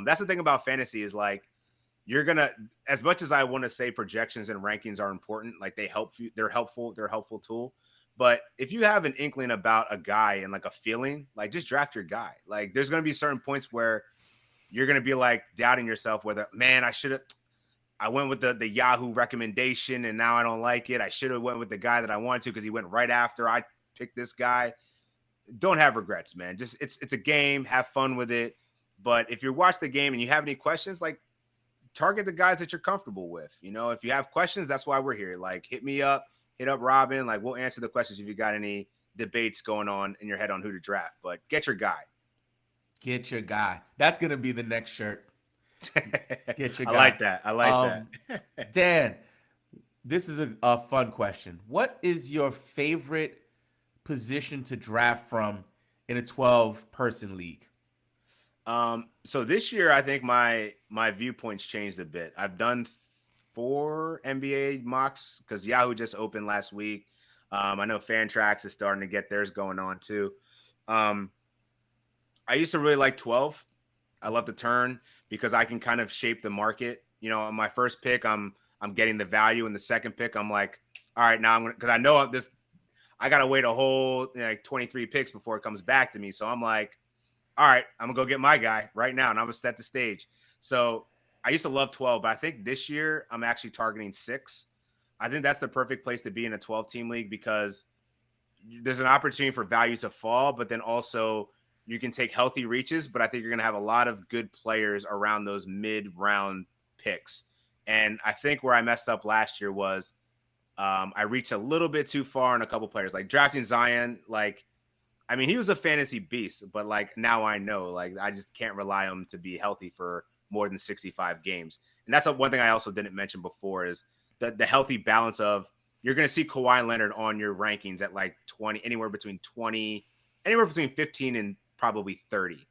That's the thing about fantasy is like you're gonna, as much as I want to say projections and rankings are important, like they help you, they're a helpful tool. But if you have an inkling about a guy and like a feeling, like just draft your guy. Like there's gonna be certain points where you're gonna be like doubting yourself whether, man, I went with the Yahoo recommendation and now I don't like it. I should have went with the guy that I wanted to because he went right after I picked this guy. Don't have regrets, man. Just it's a game, have fun with it. But if you watch the game and you have any questions, like target the guys that you're comfortable with. You know, if you have questions, that's why we're here. Like hit me up, hit up Robin. Like we'll answer the questions if you got any debates going on in your head on who to draft. But get your guy. Get your guy. That's gonna be the next shirt. Get your I guy. like that. I like that. Um, Dan, this is a fun question. What is your favorite position to draft from in a 12-person league? So this year I think my viewpoints changed a bit. I've done 4 NBA mocks because Yahoo just opened last week. I know Fantrax is starting to get theirs going on too. Um, I used to really like 12. I love the turn because I can kind of shape the market. You know, on my first pick, I'm getting the value. In the second pick, I'm like, all right, now I'm gonna, because I know this. I gotta wait a whole like 23 picks before it comes back to me. So I'm like, all right, I'm gonna go get my guy right now, and I'm gonna set the stage. So I used to love 12, but I think this year I'm actually targeting 6. I think that's the perfect place to be in a 12 team league because there's an opportunity for value to fall, but then also you can take healthy reaches. But I think you're going to have a lot of good players around those mid round picks. And I think where I messed up last year was I reached a little bit too far on a couple players, like drafting Zion. Like, I mean, he was a fantasy beast, but like now I know, like I just can't rely on him to be healthy for more than 65 games. And that's one thing I also didn't mention before is the healthy balance of you're going to see Kawhi Leonard on your rankings at like 20, anywhere between 15 and probably 30.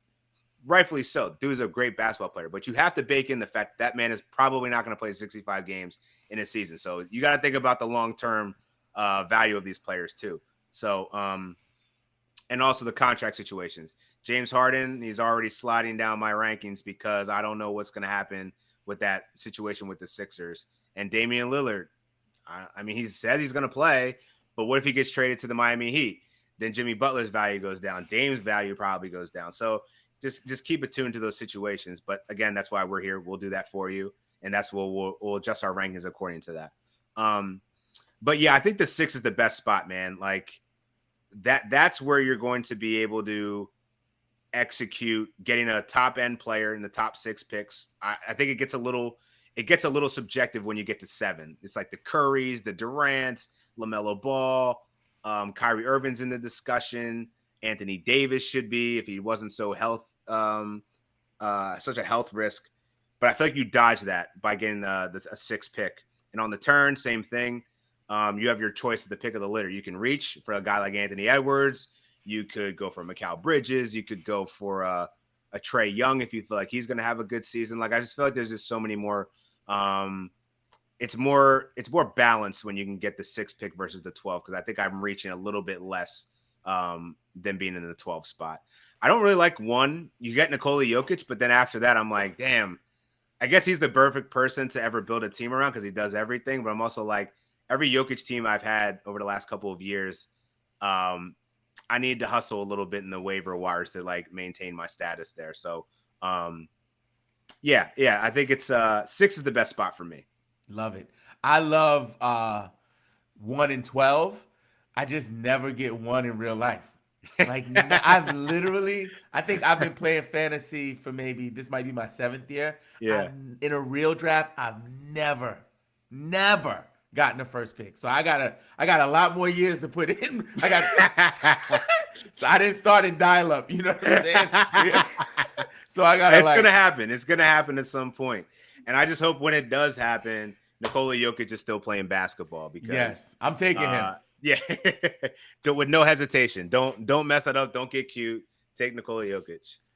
Rightfully so. Dude's a great basketball player, but you have to bake in the fact that man is probably not going to play 65 games in a season. So you got to think about the long term value of these players too. So, and also the contract situations. James Harden, he's already sliding down my rankings because I don't know what's going to happen with that situation with the Sixers. And Damian Lillard, I mean, he said he's going to play, but what if he gets traded to the Miami Heat? Then Jimmy Butler's value goes down. Dame's value probably goes down. So just keep attuned to those situations. But again, that's why we're here. We'll do that for you, and that's what we'll adjust our rankings according to that. But yeah, I think the 6 is the best spot, man. Like that's where you're going to be able to execute getting a top end player in the top 6 picks. I think it gets a little subjective when you get to 7. It's like the Currys, the Durants, LaMelo Ball, Kyrie Irving's in the discussion. Anthony Davis should be if he wasn't so such a health risk. But I feel like you dodge that by getting a 6 pick. And on the turn, same thing. You have your choice at the pick of the litter. You can reach for a guy like Anthony Edwards. You could go for Mikal Bridges. You could go for a Trae Young if you feel like he's going to have a good season. Like I just feel like there's just so many more. It's more balanced when you can get the 6 pick versus the 12 because I think I'm reaching a little bit less than being in the 12 spot. I don't really like 1. You get Nikola Jokic, but then after that, I'm like, damn. I guess he's the perfect person to ever build a team around because he does everything. But I'm also like, every Jokic team I've had over the last couple of years, I need to hustle a little bit in the waiver wires to like maintain my status there. So, yeah, I think it's 6 is the best spot for me. Love it. I love 1 and 12. I just never get 1 in real life. Like I've literally, I think I've been playing fantasy for maybe this might be my 7th year. Yeah. In a real draft, I've never gotten the first pick. So I got a lot more years to put in. So I didn't start in dial up. You know what I'm saying? Yeah. So I got. It's gonna happen. It's gonna happen at some point, and I just hope when it does happen, Nikola Jokic is still playing basketball because yes, I'm taking him. Yeah, with no hesitation. Don't mess that up. Don't get cute. Take Nikola Jokic.